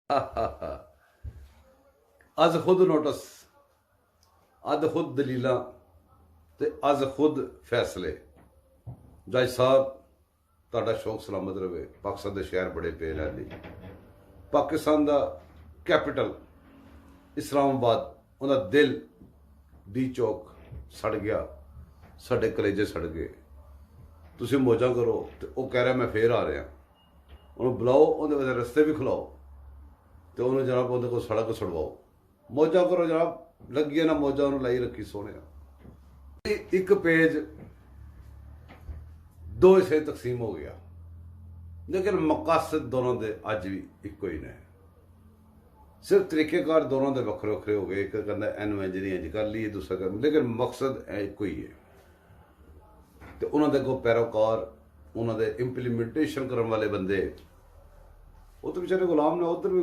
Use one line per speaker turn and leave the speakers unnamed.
अज खुद नोटिस, अज खुद दलील, ते अज खुद फैसले। जज साहब तुहाडा शौक सलामत रहे। पाकिस्तान के शहर बड़े पे लैंदी। पाकिस्तान का कैपिटल इस्लामाबाद, उनका दिल डी चौक सड़ गया, साडे कलेजे सड़ गए। तुसीं मौजा करो। तो वह कह रहा मैं फिर आ रहा। उन्होंने बुलाओ, उन्हें रस्ते भी खुलाओ, तो उन्होंने जनाब उन्हें को सड़क छुड़वाओ। मौजा करो जनाब, लगी ना मौजा उन्होंने लाई रखी सोने। एक पेज दो हिस्से तकसीम हो गया, लेकिन मकासद दोनों के अज भी इको ही ने। सिर्फ तरीकेकार दोनों के वक्रे वक्रे हो गए। एक कहता एनू इंज कर ली, दूसरा कर, लेकिन मकसद इको ही है। तो उन्होंने को पैरोकार, उन्होंने इंप्लीमेंटेशन करने वाले बंदे, वो तो बेचारे गुलाम ने, उधर भी